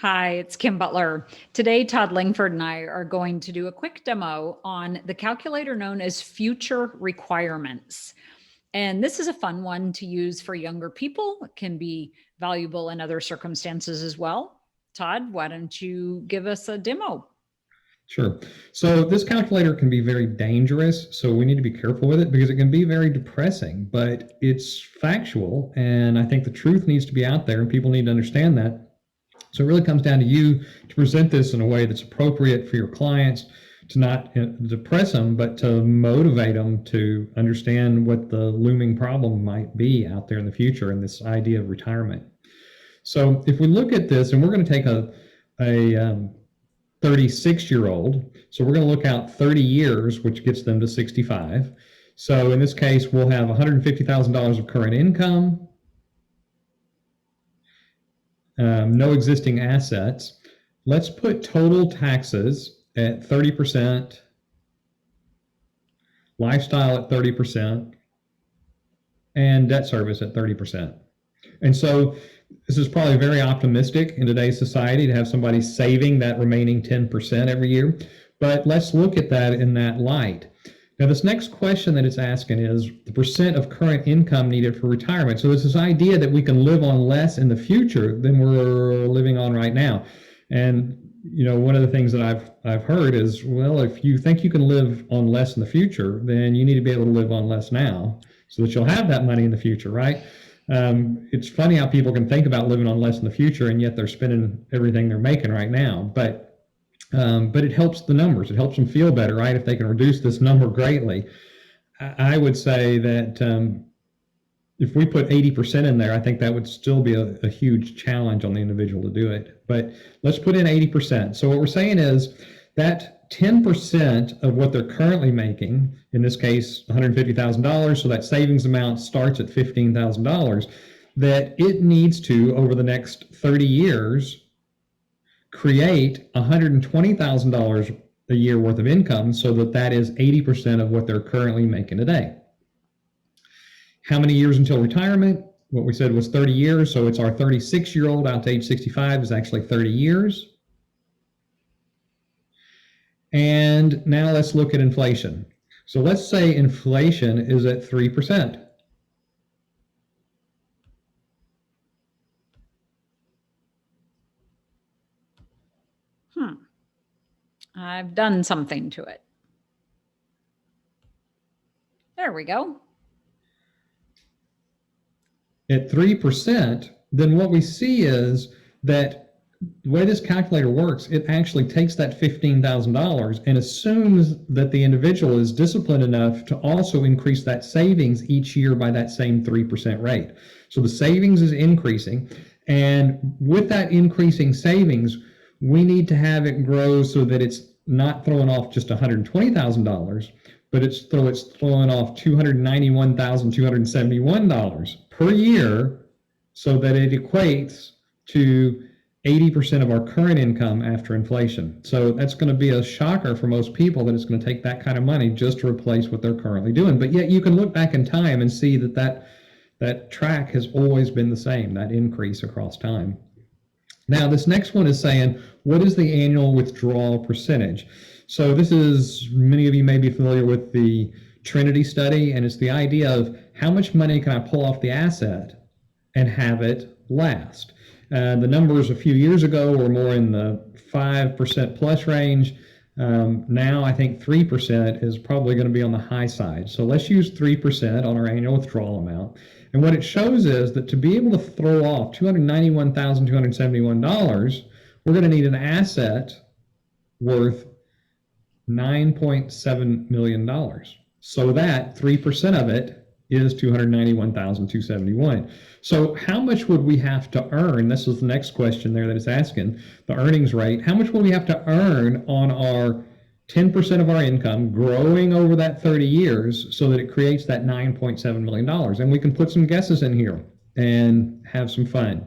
Hi, it's Kim Butler. Today, Todd Langford and I are going to do a quick demo on the calculator known as future requirements. And this is a fun one to use for younger people. It can be valuable in other circumstances as well. Todd, why don't you give us a demo? Sure. So this calculator can be very dangerous, so we need to be careful with it because it can be very depressing, but it's factual, and I think the truth needs to be out there, and people need to understand that. So it really comes down to you to present this in a way that's appropriate for your clients, to not depress them, but to motivate them to understand what the looming problem might be out there in the future and this idea of retirement. So if we look at this, and we're going to take a 36-year-old. So we're going to look out 30 years, which gets them to 65. So in this case, we'll have $150,000 of current income, no existing assets. Let's put total taxes at 30%, lifestyle at 30%, and debt service at 30%. And so this is probably very optimistic in today's society to have somebody saving that remaining 10% every year. But let's look at that in that light. Now, this next question that it's asking is the percent of current income needed for retirement. So it's this idea that we can live on less in the future than we're living on right now. And one of the things that I've heard is, well, if you think you can live on less in the future, then you need to be able to live on less now so that you'll have that money in the future, right? It's funny how people can think about living on less in the future, and yet they're spending everything they're making right now. But it helps the numbers. It helps them feel better, right? If they can reduce this number greatly. I would say that if we put 80% in there, I think that would still be a huge challenge on the individual to do it. But let's put in 80%. So what we're saying is that 10% of what they're currently making, in this case, $150,000, so that savings amount starts at $15,000, that it needs to, over the next 30 years, create $120,000 a year worth of income so that that is 80% of what they're currently making today. How many years until retirement? What we said was 30 years, so it's our 36-year-old out to age 65 is actually 30 years. And now let's look at inflation. So let's say inflation is at 3%. I've done something to it. There we go. At 3%, then what we see is that the way this calculator works, it actually takes that $15,000 and assumes that the individual is disciplined enough to also increase that savings each year by that same 3% rate. So the savings is increasing, and with that increasing savings, we need to have it grow so that it's not throwing off just $120,000, but it's throwing off $291,271 per year, so that it equates to 80% of our current income after inflation. So that's going to be a shocker for most people that it's going to take that kind of money just to replace what they're currently doing. But yet you can look back in time and see that track has always been the same, that increase across time. Now, this next one is saying, what is the annual withdrawal percentage? So this is, many of you may be familiar with the Trinity study, and it's the idea of how much money can I pull off the asset and have it last. The numbers a few years ago were more in the 5% plus range. Now I think 3% is probably going to be on the high side. So let's use 3% on our annual withdrawal amount. And what it shows is that to be able to throw off $291,271, we're going to need an asset worth $9.7 million. So that 3% of it is $291,271. So how much would we have to earn? This is the next question there that it's asking, the earnings rate. How much will we have to earn on our 10% of our income growing over that 30 years so that it creates that $9.7 million? And we can put some guesses in here and have some fun.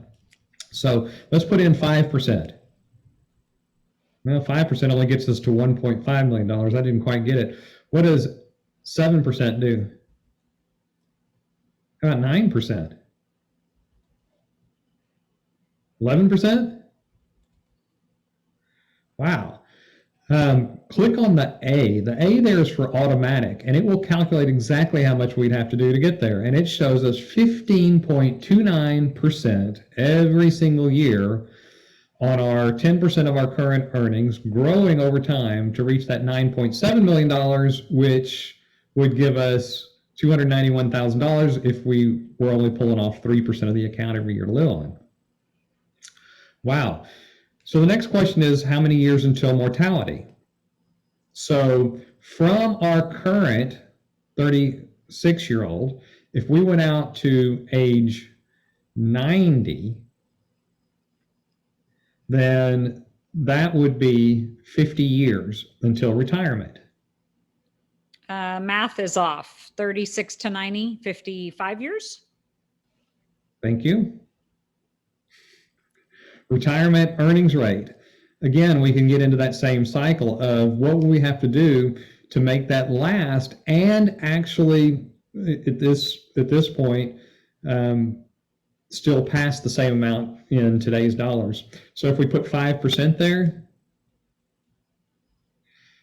So let's put in 5%. Well, 5% only gets us to $1.5 million. I didn't quite get it. What does 7% do? How about 9%? 11%? Wow. Click on the A. The A there is for automatic, and it will calculate exactly how much we'd have to do to get there. And it shows us 15.29% every single year on our 10% of our current earnings, growing over time to reach that $9.7 million, which would give us $291,000 if we were only pulling off 3% of the account every year to live on. Wow. So the next question is, how many years until mortality? So from our current 36-year-old, if we went out to age 90, then that would be 50 years until retirement. Math is off. 36 to 90, 55 years. Thank you. Retirement earnings rate. Again, we can get into that same cycle of what will we have to do to make that last, and actually at this point still pass the same amount in today's dollars. So if we put 5% there,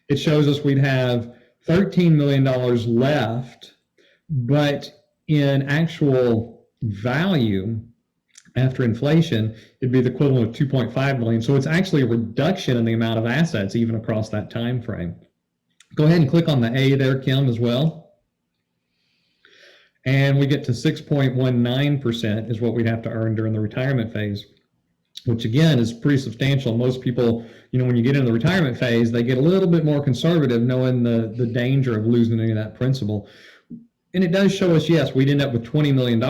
it shows us we'd have $13 million left, but in actual value, after inflation, it'd be the equivalent of 2.5 million. So it's actually a reduction in the amount of assets even across that time frame. Go ahead and click on the A there, Kim, as well. And we get to 6.19% is what we'd have to earn during the retirement phase, which again is pretty substantial. Most people, when you get into the retirement phase, they get a little bit more conservative, knowing the danger of losing any of that principal. And it does show us, yes, we'd end up with $20 million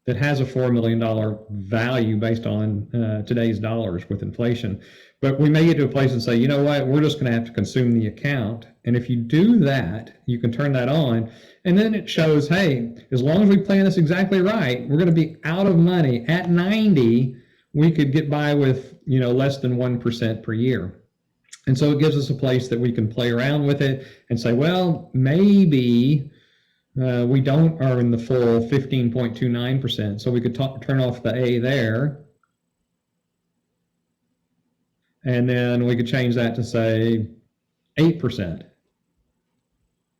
that has a $4 million value based on today's dollars with inflation. But we may get to a place and say, you know what, we're just going to have to consume the account. And if you do that, you can turn that on. And then it shows, hey, as long as we plan this exactly right, we're going to be out of money. At 90, we could get by with, less than 1% per year. And so it gives us a place that we can play around with it and say, well, maybe we don't earn the full 15.29%. So we could turn off the A there. And then we could change that to say 8%,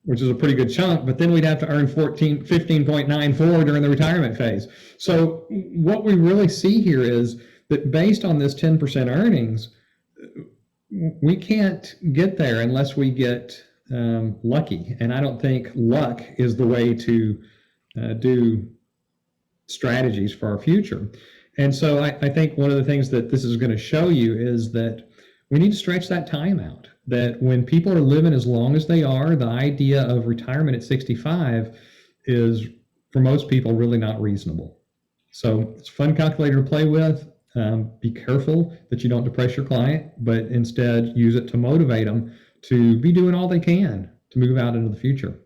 which is a pretty good chunk, but then we'd have to earn 15.94 during the retirement phase. So what we really see here is that based on this 10% earnings, we can't get there unless we get lucky. And I don't think luck is the way to do strategies for our future. And so I think one of the things that this is going to show you is that we need to stretch that time out. That when people are living as long as they are, the idea of retirement at 65 is, for most people, really not reasonable. So it's a fun calculator to play with. Be careful that you don't depress your client, but instead use it to motivate them to be doing all they can to move out into the future.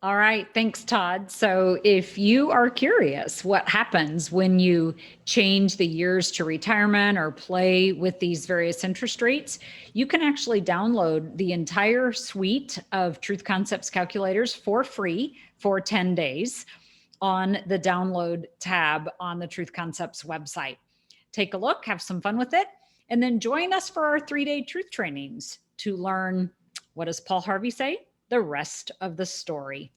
All right. Thanks, Todd. So if you are curious what happens when you change the years to retirement or play with these various interest rates, you can actually download the entire suite of Truth Concepts calculators for free for 10 days on the download tab on the Truth Concepts website. Take a look, have some fun with it, and then join us for our 3-day truth trainings to learn, what does Paul Harvey say? The rest of the story.